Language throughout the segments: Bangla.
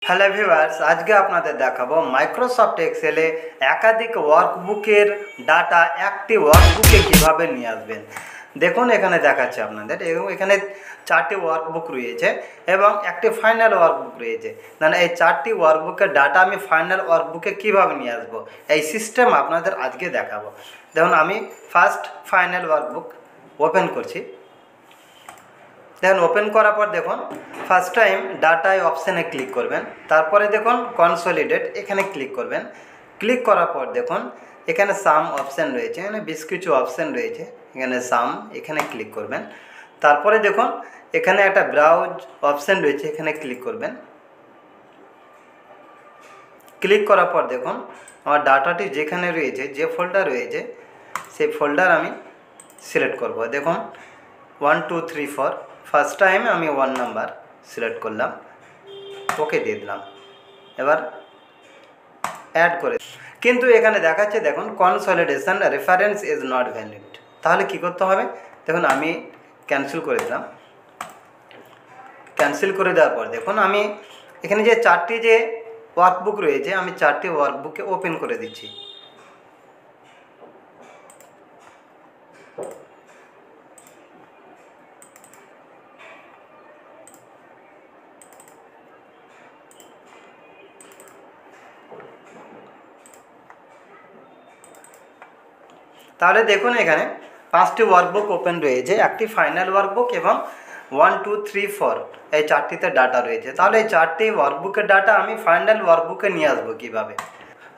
হ্যালো ভিউয়ার্স, আজকে আপনাদের দেখাবো মাইক্রোসফট এক্সেলে একাধিক ওয়ার্কবুকের ডাটা একটি ওয়ার্কবুকে কিভাবে নিয়ে আসবেন। দেখুন এখানে দেখাচ্ছে আপনাদের, এবং এখানে 4টি ওয়ার্কবুক রয়েছে এবং একটি ফাইনাল ওয়ার্কবুক রয়েছে। মানে এই 4টি ওয়ার্কবুকের ডাটা আমি ফাইনাল ওয়ার্কবুকে কিভাবে নিয়ে আসবো, এই সিস্টেম আপনাদের আজকে দেখাবো। দেখুন আমি ফার্স্ট ফাইনাল ওয়ার্কবুক ওপেন করছি। দেখুন ওপেন করার পর দেখুন ফার্স্ট টাইম ডাটায় অপশানে ক্লিক করবেন, তারপরে দেখুন কনসলিডেট এখানে ক্লিক করবেন। ক্লিক করার পর দেখুন এখানে সাম অপশান রয়েছে, এখানে বেশ কিছু অপশান রয়েছে, এখানে সাম এখানে ক্লিক করবেন। তারপরে দেখুন এখানে একটা ব্রাউজ অপশান রয়েছে, এখানে ক্লিক করবেন। ক্লিক করার পর দেখুন আমার ডাটাটি যেখানে রয়েছে, যে ফোল্ডার রয়েছে সেই ফোল্ডার আমি সিলেক্ট করব। দেখুন 1 2 3 4 ফার্স্ট টাইম আমি 1 নাম্বার সিলেক্ট করলাম, ওকে দিয়ে দিলাম। এবার অ্যাড করে, কিন্তু এখানে দেখাচ্ছে দেখুন consolidation reference is not valid. তাহলে কি করতে হবে? দেখুন আমি ক্যান্সেল করে দিলাম। ক্যান্সেল করে দেওয়ার পর দেখুন আমি এখানে যে 4টি যে ওয়ার্কবুক রয়েছে, আমি 4টি ওয়ার্কবুকে ওপেন করে দিচ্ছি। তাহলে দেখুন এখানে 5টি ওয়ার্কবুক ওপেন রয়েছে, একটি ফাইনাল ওয়ার্কবুক এবং 1 2 3 4 এই 4টিতে ডাটা রয়েছে। তাহলে এই 4টি ওয়ার্কবুকের ডাটা আমি ফাইনাল ওয়ার্কবুকে নিয়ে আসবো কীভাবে?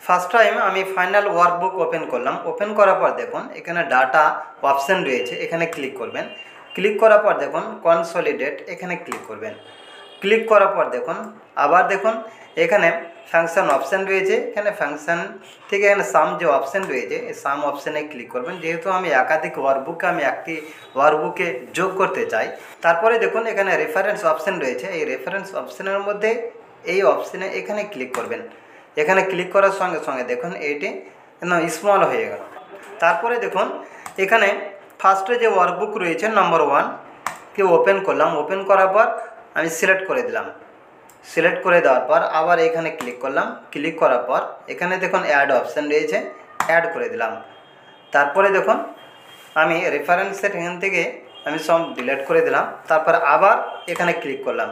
ফার্স্ট টাইম আমি ফাইনাল ওয়ার্কবুক ওপেন করলাম। ওপেন করার পর দেখুন এখানে ডাটা অপশান রয়েছে, এখানে ক্লিক করবেন। ক্লিক করার পর দেখুন কনসলিডেট এখানে ক্লিক করবেন। ক্লিক করার পর দেখুন আবার দেখুন এখানে ফাংশন অপশান রয়েছে, এখানে ফাংশন থেকে এখানে সাম যে অপশান রয়েছে এই সাম অপশানে ক্লিক করবেন। যেহেতু আমি একাধিক ওয়ার্কবুকে আমি একটি ওয়ার্কবুকে যোগ করতে চাই। তারপরে দেখুন এখানে রেফারেন্স অপশান রয়েছে, এই রেফারেন্স অপশানের মধ্যে এই অপশানে এখানে ক্লিক করবেন। এখানে ক্লিক করার সঙ্গে সঙ্গে দেখুন এইটি স্মল হয়ে গেল। তারপরে দেখুন এখানে ফার্স্টে যে ওয়ার্কবুক রয়েছে নাম্বার 1 কে ওপেন করলাম। ওপেন করার পর আমি সিলেক্ট করে দিলাম। সিলেক্ট করে দেওয়ার পর আবার এখানে ক্লিক করলাম। ক্লিক করার পর এখানে দেখুন অ্যাড অপশান রয়েছে, অ্যাড করে দিলাম। তারপরে দেখুন আমি রেফারেন্সের এখান থেকে আমি সব ডিলিট করে দিলাম। তারপর আবার এখানে ক্লিক করলাম।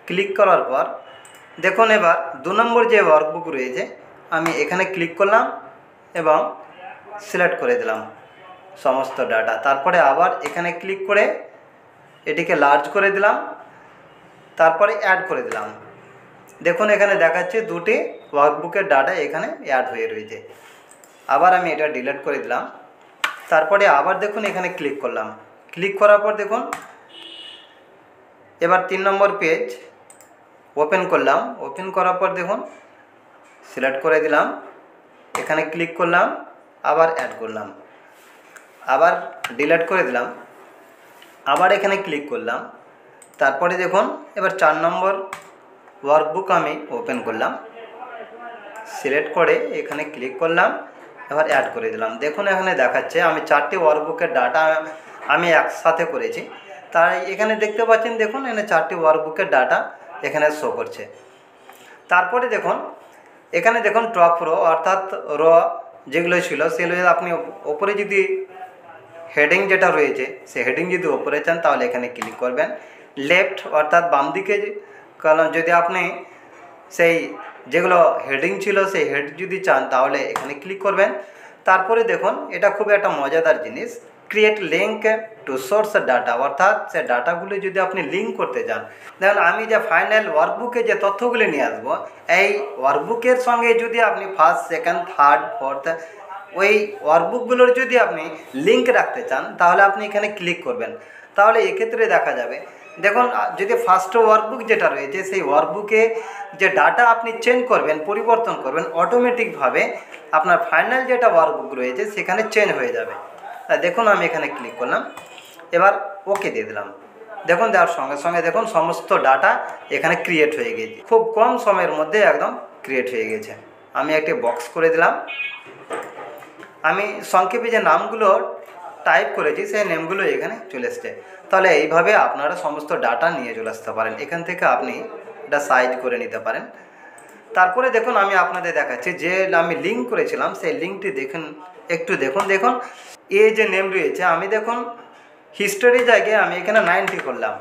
ক্লিক করার পর দেখুন এবার 2 নম্বর যে ওয়ার্কবুক রয়েছে আমি এখানে ক্লিক করলাম এবং সিলেক্ট করে দিলাম সমস্ত ডাটা। তারপরে আবার এখানে ক্লিক করে এটিকে লার্জ করে দিলাম, তারপরে অ্যাড করে দিলাম। দেখুন এখানে দেখাচ্ছে 2টি ওয়ার্কবুকের ডাটা এখানে অ্যাড হয়ে রয়েছে। আবার আমি এটা ডিলিট করে দিলাম। তারপরে আবার দেখুন এখানে ক্লিক করলাম। ক্লিক করার পর দেখুন এবার 3 নম্বর পেজ ওপেন করলাম। ওপেন করার পর দেখুন সিলেক্ট করে দিলাম, এখানে ক্লিক করলাম, আবার অ্যাড করলাম, আবার ডিলিট করে দিলাম, আবার এখানে ক্লিক করলাম। তারপরে দেখুন এবার 4 নম্বর ওয়ার্কবুক আমি ওপেন করলাম। সিলেক্ট করে এখানে ক্লিক করলাম, এবার অ্যাড করে দিলাম। দেখুন এখানে দেখাচ্ছে আমি 4টি ওয়ার্কবুকের ডাটা আমি একসাথে করেছি। তাই এখানে দেখতে পাচ্ছেন দেখুন এখানে 4টি ওয়ার্কবুকের ডাটা এখানে শো করছে। তারপরে দেখুন এখানে দেখুন টপ রো অর্থাৎ র যেগুলো ছিল সেগুলো আপনি ওপরে যদি হেডিং যেটা রয়েছে সেই হেডিং যদি ওপরে চান তাহলে এখানে ক্লিক করবেন। লেফট অর্থাৎ বাম দিকে কারণ যদি আপনি সেই যেগুলো হেডিং ছিল সেই হেড যদি চান তাহলে এখানে ক্লিক করবেন। তারপরে দেখুন এটা খুব একটা মজাদার জিনিস, create link to source data, অর্থাৎ সে ডাটাগুলি যদি আপনি লিঙ্ক করতে চান। দেখুন আমি যে ফাইনাল ওয়ার্কবুকে যে তথ্যগুলি নিয়ে আসবো এই ওয়ার্কবুকের সঙ্গে যদি আপনি ফার্স্ট সেকেন্ড থার্ড ফোর্থ ওই ওয়ার্কবুকগুলোর যদি আপনি লিঙ্ক রাখতে চান তাহলে আপনি এখানে ক্লিক করবেন। তাহলে এক্ষেত্রে দেখা যাবে দেখুন যদি ফার্স্ট ওয়ার্কবুক যেটা রয়েছে সেই ওয়ার্কবুকে যে ডাটা আপনি চেঞ্জ করবেন, পরিবর্তন করবেন, অটোমেটিকভাবে আপনার ফাইনাল যেটা ওয়ার্কবুক রয়েছে সেখানে চেঞ্জ হয়ে যাবে। দেখুন আমি এখানে ক্লিক করলাম, এবার ওকে দিয়ে দিলাম। দেখুন দেওয়ার সঙ্গে সঙ্গে দেখুন সমস্ত ডাটা এখানে ক্রিয়েট হয়ে গেছে, খুব কম সময়ের মধ্যে একদম ক্রিয়েট হয়ে গেছে। আমি একটি বক্স করে দিলাম। আমি সংক্ষেপে যে নামগুলো টাইপ করেছি সেই নেমগুলো এখানে চলে এসছে। তাহলে এইভাবে আপনারা সমস্ত ডাটা নিয়ে চলে আসতে পারেন। এখান থেকে আপনি এটা সাইজ করে নিতে পারেন। তারপরে দেখুন আমি আপনাদের দেখাচ্ছি যে আমি লিঙ্ক করেছিলাম সেই লিঙ্কটি দেখুন, একটু দেখুন এই যে নেম রয়েছে, আমি দেখুন হিস্টোরি জায়গায় আমি এখানে 90 করলাম,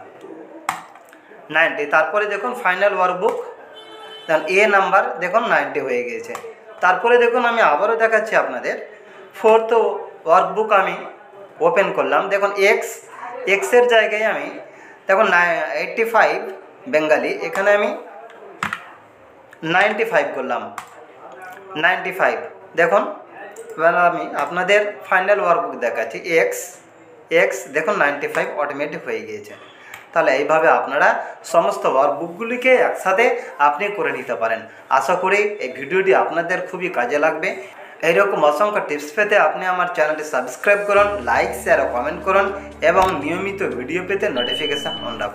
90। তারপরে দেখুন ফাইনাল ওয়ার্কবুক, দেন এ নাম্বার দেখুন 90 হয়ে গিয়েছে। তারপরে দেখুন আমি আবারও দেখাচ্ছি আপনাদের, ফোর্থ ওয়ার্কবুক আমি ওপেন করলাম, দেখুন এক্সের জায়গায় আমি দেখুন 85 বেঙ্গালি, এখানে আমি 95 করলাম, 95। দেখুন এবার আমি আপনাদের ফাইনাল ওয়ার্কবুক দেখাচ্ছি, এক্স দেখুন 95 অটোমেটিক হয়ে গিয়েছে। তাহলে এইভাবে আপনারা সমস্ত ওয়ার্কবুকগুলিকে একসাথে আপনি করে নিতে পারেন। আশা করি এই ভিডিওটি আপনাদের খুবই কাজে লাগবে। এইরকম অসংখ্য টিপস পেতে আপনি আমার চ্যানেলটি সাবস্ক্রাইব করুন, লাইক শেয়ার ও কমেন্ট করুন এবং নিয়মিত ভিডিও পেতে নোটিফিকেশান অন রাখুন।